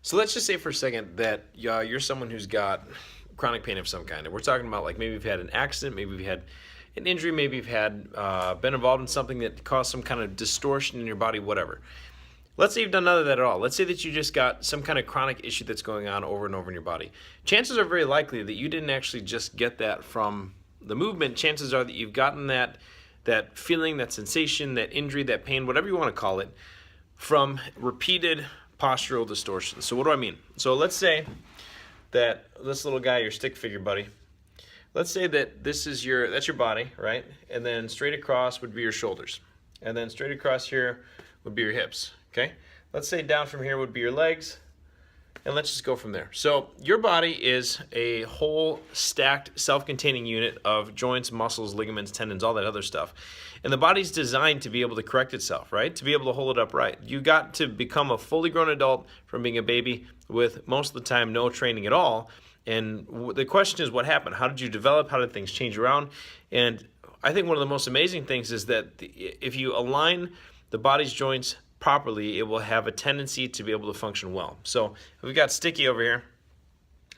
So let's just say for a second that you're someone who's got chronic pain of some kind. And we're talking about like maybe you've had an accident, maybe you've had an injury, maybe you've had been involved in something that caused some kind of distortion in your body, whatever. Let's say you've done none of that at all. Let's say that you just got some kind of chronic issue that's going on over and over in your body. Chances are very likely that you didn't actually just get that from the movement. Chances are that you've gotten that feeling, that sensation, that injury, that pain, whatever you want to call it, from repeated postural distortions. So what do I mean? So let's say that this little guy, your stick figure buddy, let's say that that's your body, right? And then straight across would be your shoulders. And then straight across here would be your hips, okay? Let's say down from here would be your legs, and let's just go from there. So your body is a whole stacked self-containing unit of joints, muscles, ligaments, tendons, all that other stuff. And the body's designed to be able to correct itself, right? To be able to hold it upright. You got to become a fully grown adult from being a baby with most of the time no training at all. And the question is, what happened? How did you develop? How did things change around? And I think one of the most amazing things is that if you align the body's joints properly, it will have a tendency to be able to function well. So we've got Sticky over here.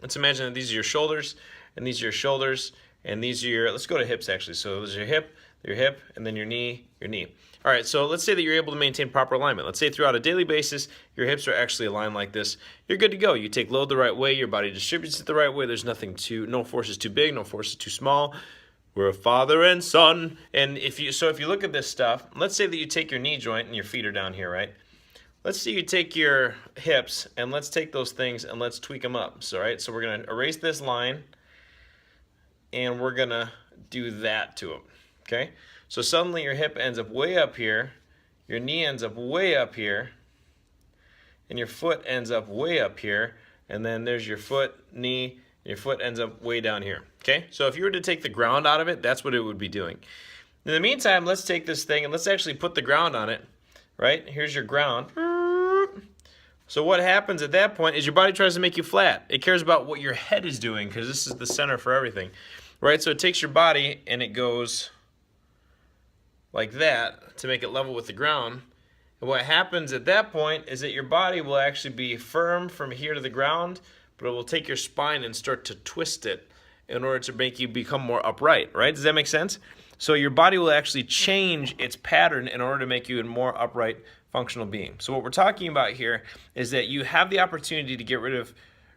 Let's imagine that these are your shoulders, and these are your shoulders, and these are your, let's go to hips actually. So there's your hip, and then your knee, your knee. All right, so let's say that you're able to maintain proper alignment. Let's say throughout a daily basis, your hips are actually aligned like this. You're good to go. You take load the right way, your body distributes it the right way. There's no force is too big, no force is too small. We're a father and son. And if you look at this stuff, let's say that you take your knee joint and your feet are down here, right? Let's say you take your hips and let's take those things and let's tweak them up. So, right, so we're going to erase this line and we're going to do that to them, okay? So suddenly your hip ends up way up here, your knee ends up way up here, and your foot ends up way up here, and then there's your foot, knee, your foot ends up way down here, okay? So if you were to take the ground out of it, that's what it would be doing. In the meantime, let's take this thing and let's actually put the ground on it, right? Here's your ground. So what happens at that point is your body tries to make you flat. It cares about what your head is doing because this is the center for everything, right? So it takes your body and it goes like that to make it level with the ground. And what happens at that point is that your body will actually be firm from here to the ground, but it will take your spine and start to twist it in order to make you become more upright, right? Does that make sense? So your body will actually change its pattern in order to make you a more upright, functional being. So what we're talking about here is that you have the opportunity to get rid of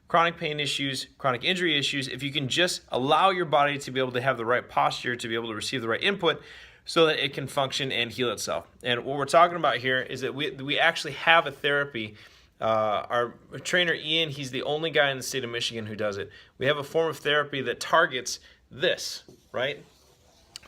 chronic pain issues, chronic injury issues, if you can just allow your body to be able to have the right posture, to be able to receive the right input, so that it can function and heal itself. And what we're talking about here is that we actually have a therapy. Our trainer Ian, he's the only guy in the state of Michigan who does it. We have a form of therapy that targets this, right?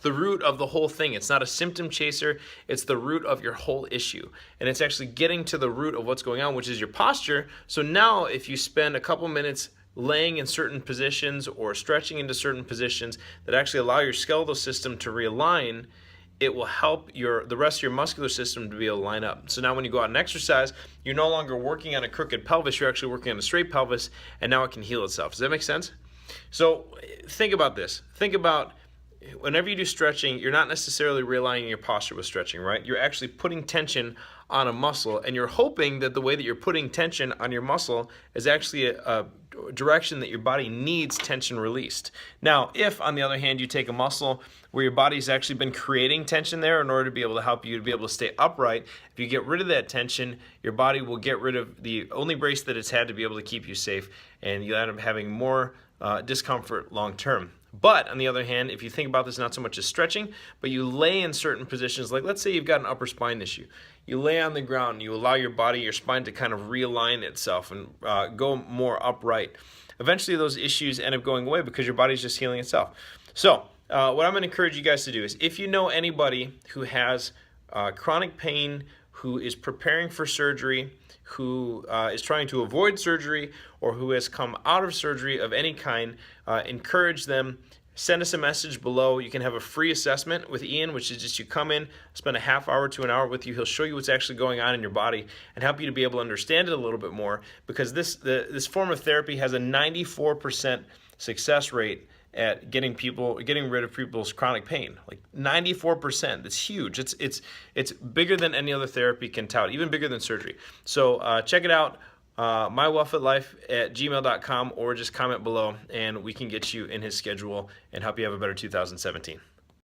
The root of the whole thing. It's not a symptom chaser, it's the root of your whole issue. And it's actually getting to the root of what's going on, which is your posture. So now if you spend a couple minutes laying in certain positions or stretching into certain positions that actually allow your skeletal system to realign, it will help the rest of your muscular system to be able to line up. So now when you go out and exercise, you're no longer working on a crooked pelvis, you're actually working on a straight pelvis, and now it can heal itself. Does that make sense? So think about this. Think about whenever you do stretching, you're not necessarily realigning your posture with stretching, right? You're actually putting tension on a muscle, and you're hoping that the way that you're putting tension on your muscle is actually a direction that your body needs tension released. Now, if, on the other hand, you take a muscle where your body's actually been creating tension there in order to be able to help you to be able to stay upright, if you get rid of that tension, your body will get rid of the only brace that it's had to be able to keep you safe, and you'll end up having more discomfort long term. But on the other hand, if you think about this not so much as stretching, but you lay in certain positions, like let's say you've got an upper spine issue. You lay on the ground and you allow your body, your spine to kind of realign itself and go more upright. Eventually those issues end up going away because your body's just healing itself. So what I'm going to encourage you guys to do is if you know anybody who has chronic pain, who is preparing for surgery, who is trying to avoid surgery, or who has come out of surgery of any kind, encourage them. Send us a message below. You can have a free assessment with Ian, which is just you come in, spend a half hour to an hour with you. He'll show you what's actually going on in your body and help you to be able to understand it a little bit more, because this form of therapy has a 94% success rate at getting rid of people's chronic pain. Like 94%. That's huge. It's bigger than any other therapy can tout, even bigger than surgery. So check it out. mywellfitlife@gmail.com, or just comment below and we can get you in his schedule and help you have a better 2017.